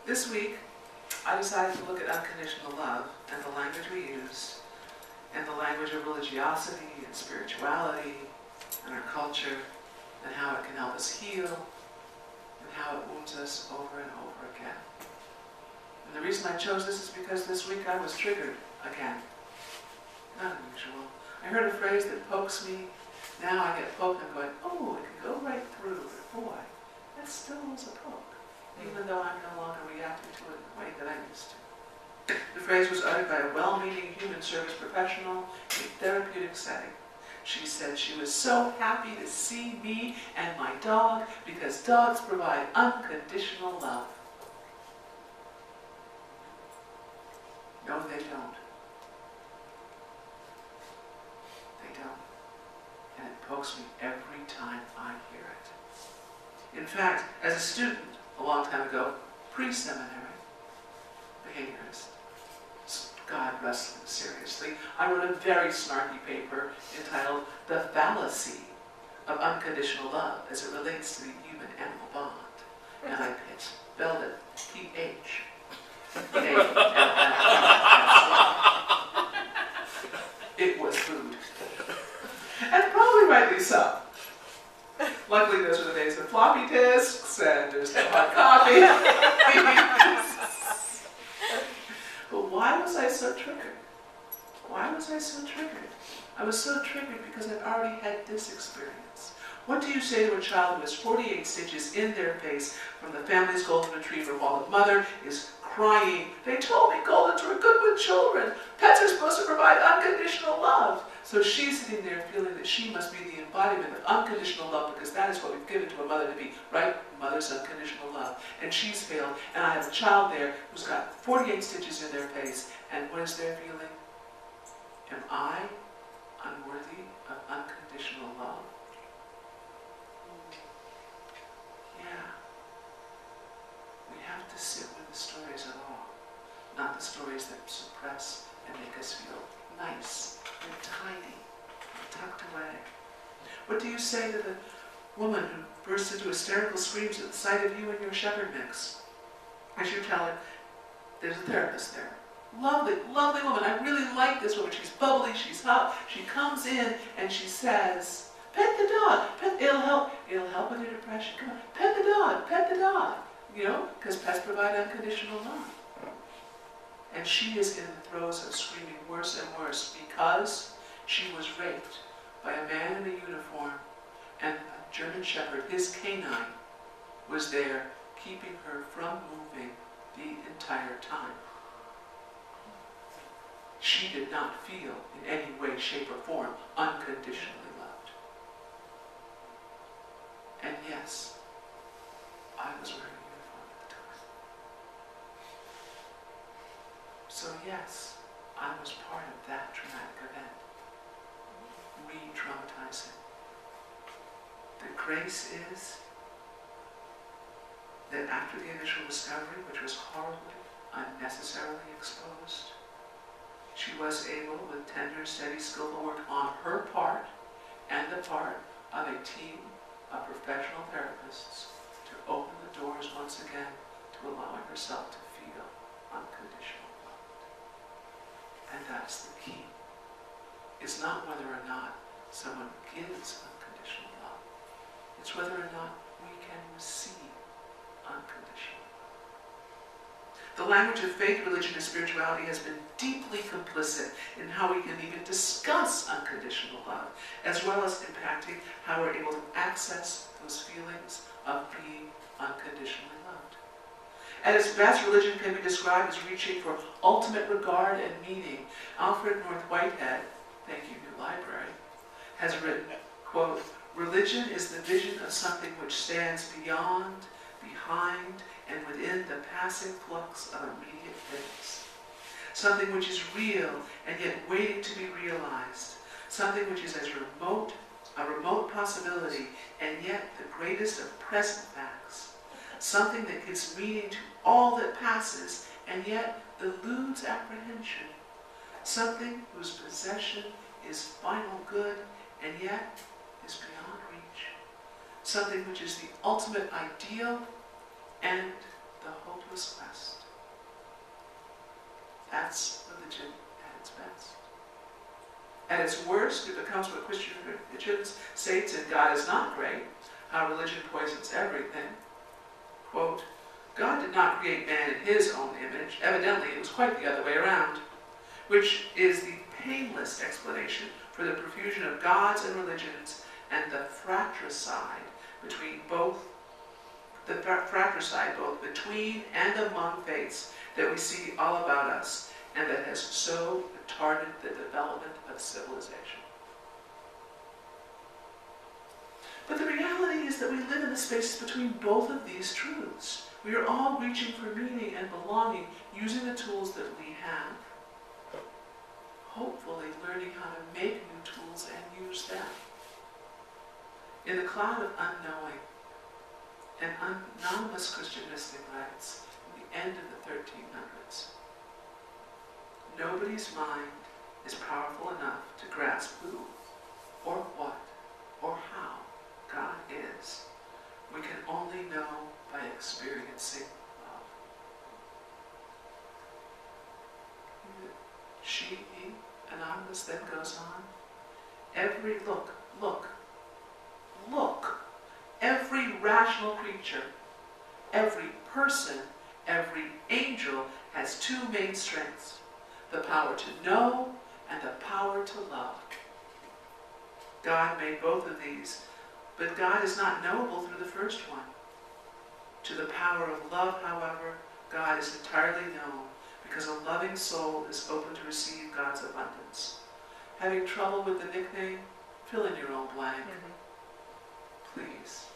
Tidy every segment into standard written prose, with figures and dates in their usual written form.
This week, I decided to look at unconditional love and the language we use, and the language of religiosity and spirituality and our culture, and how it can help us heal, and how it wounds us over and over again. And the reason I chose this is because this week I was triggered again. Not unusual. I heard a phrase that pokes me. Now I get poked and I'm going, oh, it can go right through, but boy, that still was a poke, even though I'm no longer reacting to it in the way that I used to. The phrase was uttered by a well-meaning human service professional in a therapeutic setting. She said she was so happy to see me and my dog because dogs provide unconditional love. No, they don't. They don't. And it pokes me every time I hear it. In fact, as a student, a long time ago, pre-seminary, behaviorist, God wrestling seriously, I wrote a very snarky paper entitled The Fallacy of Unconditional Love as it relates to the human-animal bond. And I spelled it P-H. It was food. And probably rightly so. Luckily, those were the days of floppy disks, and there's no hot coffee. But why was I so triggered? Why was I so triggered? I was so triggered because I'd already had this experience. What do you say to a child who has 48 stitches in their face from the family's golden retriever while the mother is crying, "They told me Goldens were good with children. Pets are supposed to provide unconditional love." So she's sitting there feeling that she must be the embodiment of unconditional love because that is what we've given to a mother to be, right? Mother's unconditional love. And she's failed. And I have a child there who's got 48 stitches in their face. And what is their feeling? Am I unworthy of unconditional love? Yeah. We have to sit with the stories at all, not the stories that suppress and make us feel nice and tiny and tucked away. What do you say to the woman who bursts into hysterical screams at the sight of you and your shepherd mix? As you tell her, there's a therapist there. Lovely, lovely woman. I really like this woman. She's bubbly, she's hot. She comes in and she says, "Pet the dog. It'll help with your depression. Come on, pet the dog, pet the dog." You know, because pets provide unconditional love. And she is in the throes of screaming worse and worse because she was raped by a man in a uniform, and a German shepherd, his canine, was there keeping her from moving the entire time. She did not feel in any way, shape, or form unconditionally loved. And yes, I was wearing a uniform at the time. So yes, I was part of that traumatic event. Re-traumatizing. The grace is that after the initial discovery, which was horribly, unnecessarily exposed, she was able, with tender, steady, skillful work on her part and the part of a team of professional therapists, to open the doors once again to allowing herself to feel unconditional love. And that's the key. It's not whether or not someone gives unconditional love. It's whether or not we can receive unconditional love. The language of faith, religion, and spirituality has been deeply complicit in how we can even discuss unconditional love, as well as impacting how we're able to access those feelings of being unconditionally loved. At its best, religion can be described as reaching for ultimate regard and meaning. Alfred North Whitehead, thank you, New Library, has written, quote, "Religion is the vision of something which stands beyond, behind, and within the passing flux of immediate things. Something which is real and yet waiting to be realized. Something which is as a remote possibility, and yet the greatest of present facts. Something that gives meaning to all that passes, and yet eludes apprehension. Something whose possession is final good, and yet is beyond reach. Something which is the ultimate ideal and the hopeless quest. That's religion at its best. At its worst, it becomes what Christians say to God is not great, how religion poisons everything. Quote, God did not create man in his own image. Evidently, it was quite the other way around, which is the painless explanation for the profusion of gods and religions and the fratricide both between and among faiths that we see all about us and that has so retarded the development of civilization. But the reality is that we live in the spaces between both of these truths. We are all reaching for meaning and belonging using the tools that we have, hopefully learning how to make new tools and use them. In the cloud of unknowing, an anonymous Christian mystic writes, in the end of the 1300s, nobody's mind is powerful enough to grasp who, or what, or how God is. We can only know by experiencing love. She, he, anonymous then goes on. Every look, every rational creature, every person, every angel has two main strengths, the power to know and the power to love. God made both of these, but God is not knowable through the first one. To the power of love, however, God is entirely known, because a loving soul is open to receive God's abundance. Having trouble with the nickname? Fill in your own blank. Please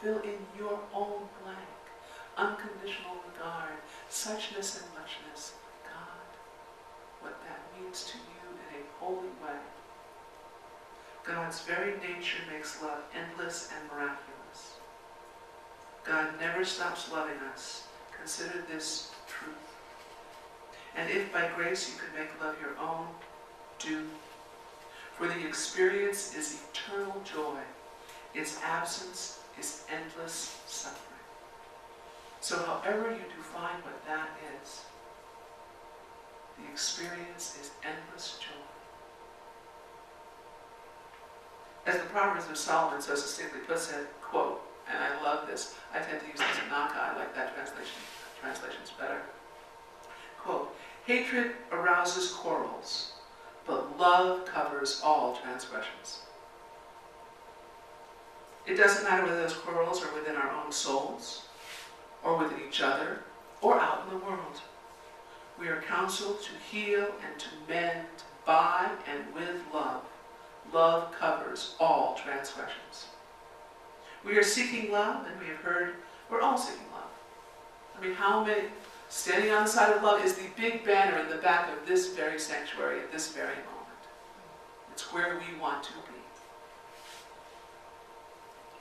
fill in your own blank. Unconditional regard, suchness and muchness, God, what that means to you in a holy way. God's very nature makes love endless and miraculous. God never stops loving us. Consider this truth. And if by grace you could make love your own, do. For the experience is eternal joy. Its absence is endless suffering. So however you define what that is, the experience is endless joy. As the Proverbs of Solomon so succinctly puts it, quote, and I love this, I tend to use this in Naka, I like that translation. Translation's better. Quote, hatred arouses quarrels, but love covers all transgressions. It doesn't matter whether those quarrels are within our own souls, or within each other, or out in the world. We are counseled to heal and to mend by and with love. Love covers all transgressions. We are seeking love, and we have heard we're all seeking love. I mean, how many, standing on the side of love is the big banner in the back of this very sanctuary at this very moment. It's where we want to be.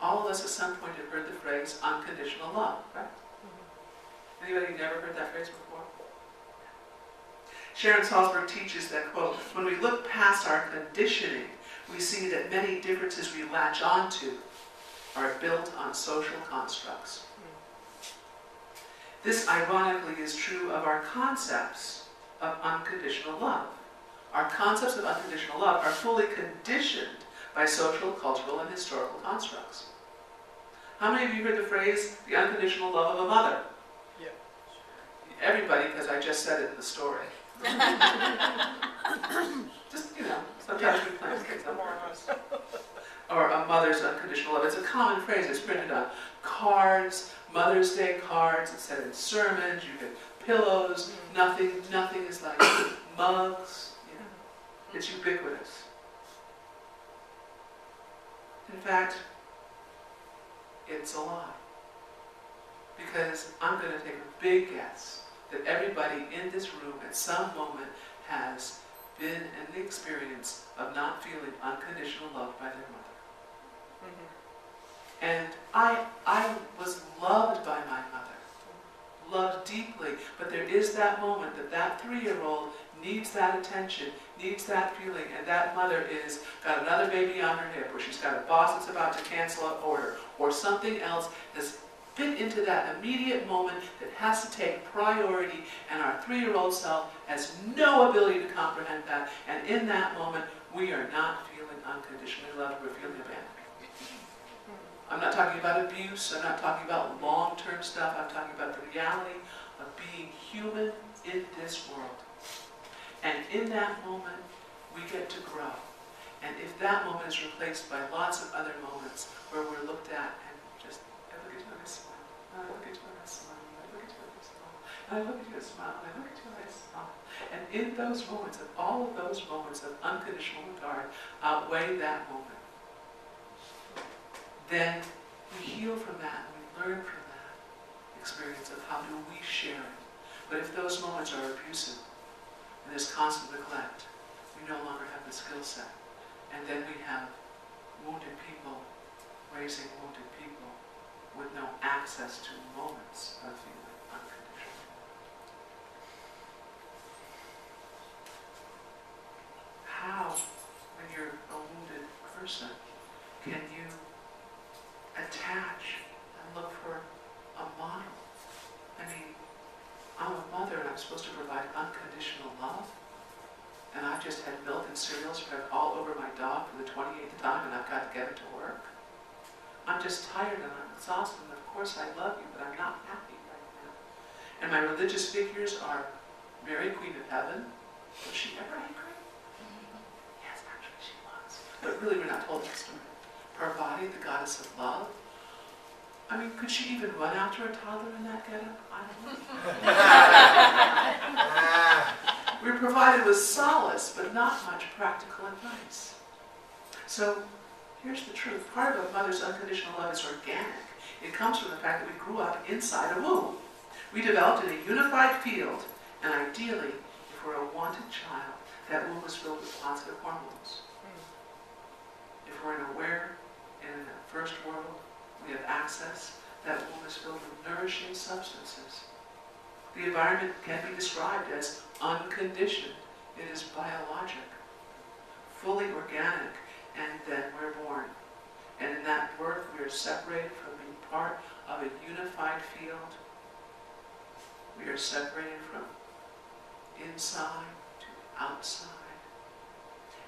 All of us at some point have heard the phrase unconditional love, right? Anybody never heard that phrase before? Sharon Salzberg teaches that, quote, when we look past our conditioning, we see that many differences we latch onto are built on social constructs. This, ironically, is true of our concepts of unconditional love. Our concepts of unconditional love are fully conditioned by social, cultural, and historical constructs. How many of you heard the phrase, the unconditional love of a mother? Yeah. Everybody, because I just said it in the story. Just, sometimes we plan things on purpose. Or a mother's unconditional love. It's a common phrase. It's printed on cards, Mother's Day cards. It's said in sermons. You get pillows. Nothing is like mugs. It's ubiquitous. In fact, it's a lie. Because I'm going to take a big guess that everybody in this room at some moment has been in the experience of not feeling unconditional love by their mother. And I was loved by my mother, loved deeply, but there is that moment that 3-year-old needs that attention, needs that feeling, and that mother is got another baby on her hip, or she's got a boss that's about to cancel an order, or something else has fit into that immediate moment that has to take priority, and our 3-year-old self has no ability to comprehend that, and in that moment, we are not feeling unconditionally loved, we're feeling abandoned. I'm not talking about abuse, I'm not talking about long-term stuff, I'm talking about the reality of being human in this world. And in that moment, we get to grow. And if that moment is replaced by lots of other moments where we're looked at and just, I look at you and I smile, and I look at you and I smile, and I look at you and I smile, and I look at you and I smile, and I look at you and I smile. And in those moments, and all of those moments of unconditional regard outweigh that moment, then we heal from that, and we learn from that experience of how do we share it. But if those moments are abusive, and there's constant neglect, we no longer have the skill set. And then we have wounded people raising wounded people with no access to moments of feeling unconditional. How, when you're a wounded person, can you attach and look for a model? I mean, I'm a mother and I'm supposed to provide unconditional love, and I've just had milk and cereal spread all over my dog for the 28th time, and I've got to get it to work. I'm just tired and I'm exhausted, and of course I love you, but I'm not happy right now. And my religious figures are Mary, Queen of Heaven. Was she ever angry? Yes, actually she was. But really we're not told that story. Parvati, the goddess of love. I mean, could she even run after a toddler in that getup? I don't know. We're provided with solace, but not much practical advice. So, here's the truth. Part of a mother's unconditional love is organic. It comes from the fact that we grew up inside a womb. We developed in a unified field, and ideally, if we're a wanted child, that womb is filled with positive hormones. If we're an aware, in the first world, we have access, that womb is filled with nourishing substances. The environment can be described as unconditioned. It is biologic, fully organic, and then we're born. And in that birth, we are separated from being part of a unified field. We are separated from inside to outside.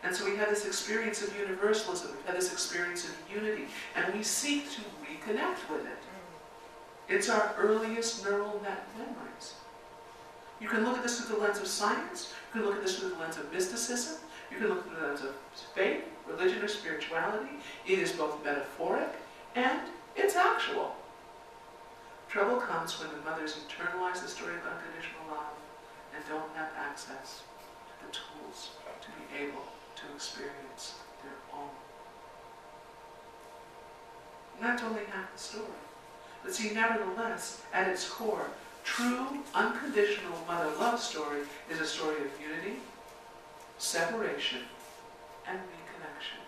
And so we have this experience of universalism, we've had this experience of unity, and we seek to reconnect with it. It's our earliest neural net memories. You can look at this through the lens of science, you can look at this through the lens of mysticism, you can look through the lens of faith, religion, or spirituality. It is both metaphoric and it's actual. Trouble comes when the mothers internalize the story of unconditional love and don't have access to the tools to be able to experience their own. And that's only half the story. But see, nevertheless, at its core, true, unconditional mother love story is a story of unity, separation, and reconnection.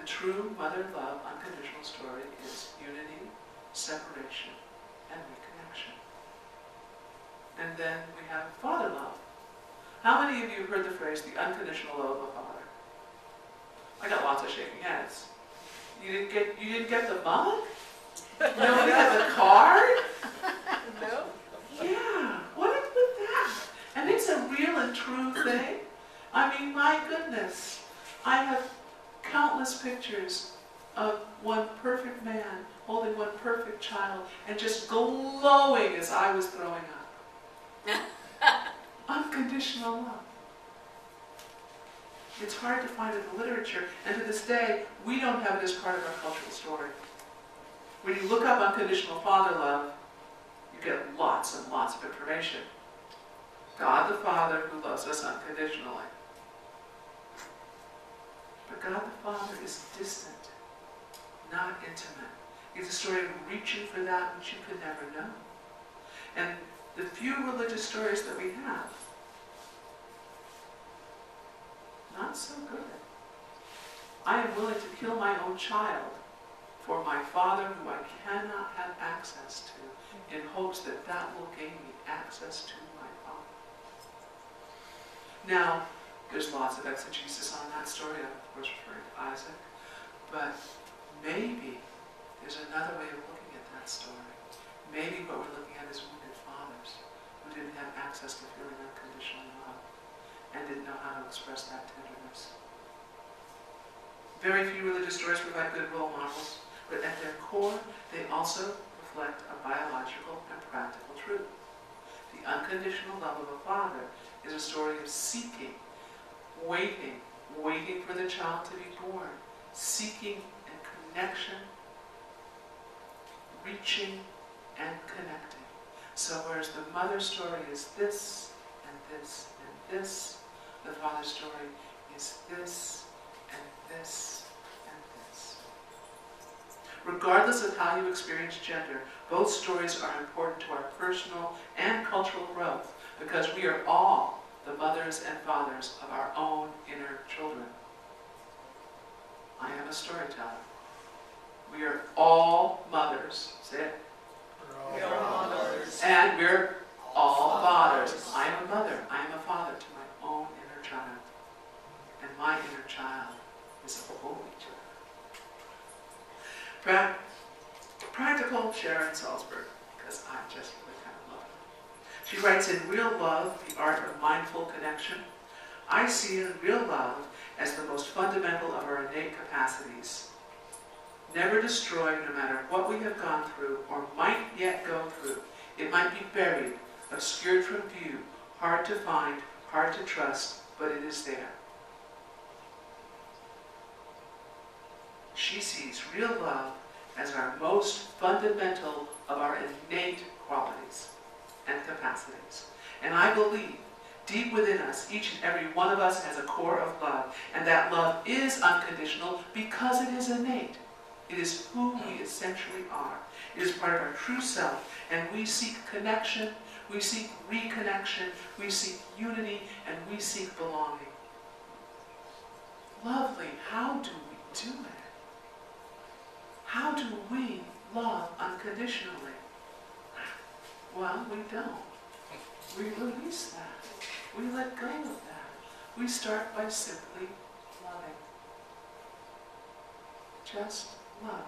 The true mother love unconditional story is unity, separation, and reconnection. And then we have father love. How many of you have heard the phrase, the unconditional love of a father? I got lots of shaking heads. You didn't get the mug? Nobody had the card? No. Yeah, what is with that? And it's a real and true thing. I mean, my goodness. I have countless pictures of one perfect man holding one perfect child and just glowing as I was growing up. Unconditional love. It's hard to find in the literature, and to this day, we don't have it as part of our cultural story. When you look up unconditional father love, you get lots and lots of information. God the Father who loves us unconditionally. But God the Father is distant, not intimate. It's a story of reaching for that which you could never know. And the few religious stories that we have, not so good. I am willing to kill my own child for my father who I cannot have access to, in hopes that that will gain me access to my father. Now, there's lots of exegesis on that story. I'm of course referring to Isaac. But maybe there's another way of looking at that story. Maybe what we're looking at is wounded fathers who didn't have access to feeling unconditional love and didn't know how to express that tenderness. Very few religious stories provide good role models, but at their core, they also reflect a biological and practical truth. The unconditional love of a father is a story of seeking, waiting for the child to be born, seeking and connection, reaching and connecting. So whereas the mother's story is this and this and this, the father's story is this and this and this. Regardless of how you experience gender, both stories are important to our personal and cultural growth because we are all the mothers and fathers of our own inner children. I am a storyteller. We are all mothers. Say it. We are all mothers. And we're all fathers. I am a mother. I am a father to my own inner child. And my inner child is a holy child. Practical Sharon Salzberg, because I just really kind of love her. She writes, in Real Love, the Art of Mindful Connection, I see in real love as the most fundamental of our innate capacities. Never destroyed no matter what we have gone through or might yet go through. It might be buried, obscured from view, hard to find, hard to trust, but it is there. She sees real love as our most fundamental of our innate qualities and capacities. And I believe deep within us, each and every one of us has a core of love, and that love is unconditional because it is innate. It is who we essentially are. It is part of our true self, and we seek connection, we seek reconnection, we seek unity, and we seek belonging. Lovely, how do we do it? How do we love unconditionally? Well, we don't. We release that. We let go of that. We start by simply loving. Just love.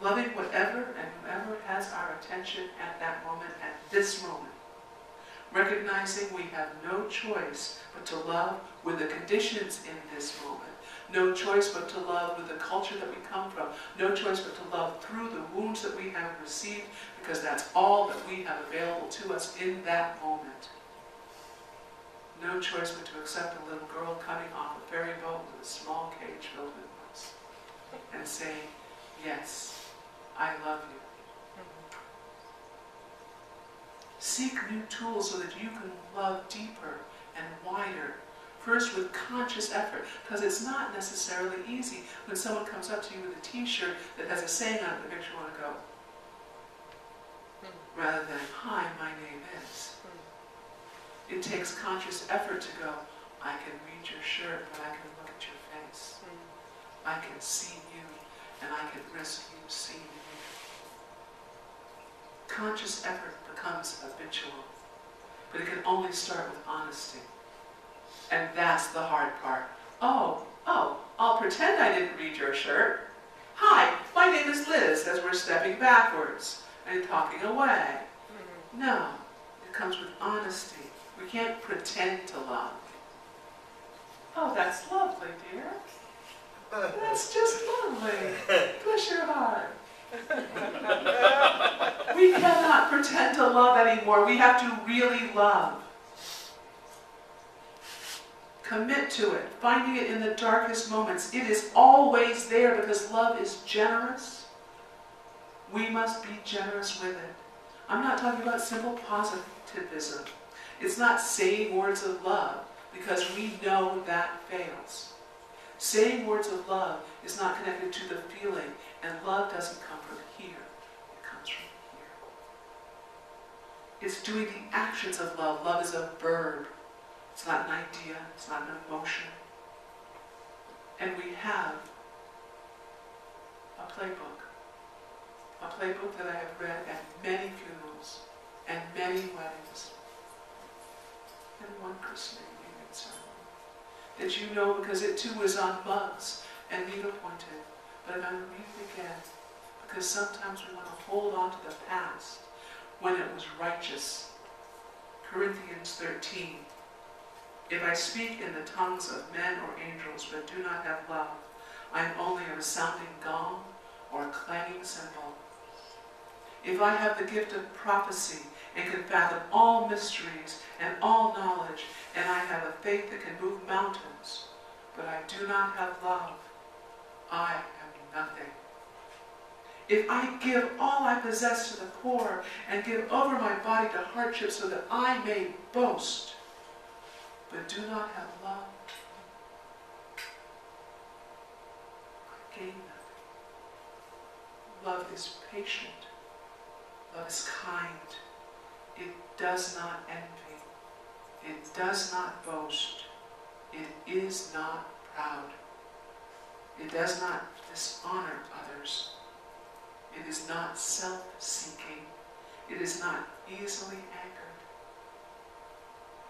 Loving whatever and whoever has our attention at that moment, at this moment. Recognizing we have no choice but to love with the conditions in this moment. No choice but to love with the culture that we come from. No choice but to love through the wounds that we have received, because that's all that we have available to us in that moment. No choice but to accept a little girl coming off a ferry boat with a small cage filled with books and saying, yes, I love you. Seek new tools so that you can love deeper and wider. First with conscious effort, because it's not necessarily easy when someone comes up to you with a t-shirt that has a saying on it that makes you want to go. Rather than, hi, my name is. It takes conscious effort to go, I can read your shirt, but I can look at your face. I can see you, and I can risk you seeing me. Conscious effort becomes habitual, but it can only start with honesty. And that's the hard part. Oh, I'll pretend I didn't read your shirt. Hi, my name is Liz, as we're stepping backwards and talking away. No, it comes with honesty. We can't pretend to love. Oh, that's lovely, dear. That's just lovely. Bless your heart. We cannot pretend to love anymore. We have to really love. Commit to it, finding it in the darkest moments. It is always there because love is generous. We must be generous with it. I'm not talking about simple positivism. It's not saying words of love because we know that fails. Saying words of love is not connected to the feeling, and love doesn't come from here. It comes from here. It's doing the actions of love. Love is a verb. It's not an idea, it's not an emotion. And we have a playbook that I have read at many funerals and many weddings and one christening ceremony. That you know because it too is on mugs and needle pointed, but I'm going to read it again Because sometimes we want to hold on to the past when it was righteous. Corinthians 13. If I speak in the tongues of men or angels but do not have love, I am only a resounding gong or a clanging cymbal. If I have the gift of prophecy and can fathom all mysteries and all knowledge, and I have a faith that can move mountains, but I do not have love, I am nothing. If I give all I possess to the poor and give over my body to hardship so that I may boast, but do not have love, I gain nothing. Love is patient. Love is kind. It does not envy. It does not boast. It is not proud. It does not dishonor others. It is not self-seeking. It is not easily angered.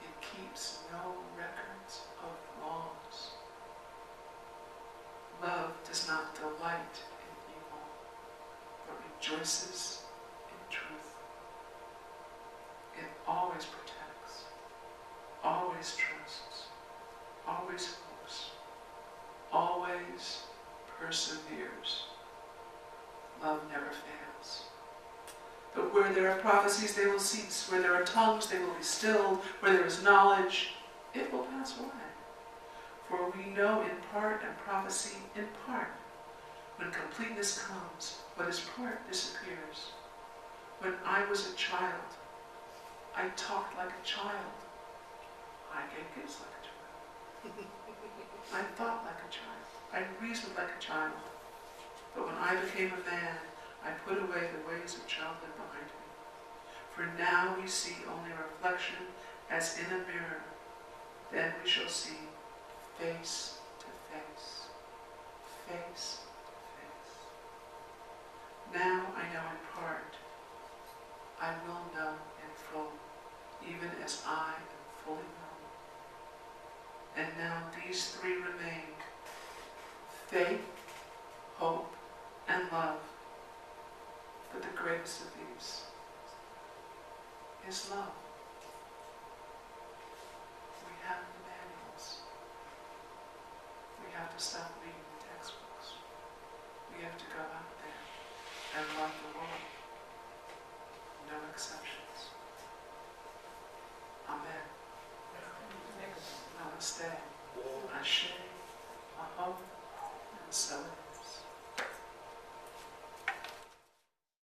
It keeps no records of wrongs. Love does not delight in evil, but rejoices in truth. It always protects, always trusts, always hopes, always perseveres. Love never fails. But where there are prophecies, they will cease. Where there are tongues, they will be stilled. Where there is knowledge, it will pass away. For we know in part and prophecy in part. When completeness comes, what is part disappears. When I was a child, I talked like a child. I gave gifts like a child. I thought like a child. I reasoned like a child. But when I became a man, I put away the ways of childhood behind me. For now we see only a reflection as in a mirror. Then we shall see face to face, face to face. Now I know in part. I will know in full, even as I am fully known. And now these three remain: faith, hope, and love. But the greatest of these is love. We have the manuals. We have to stop reading the textbooks. We have to go out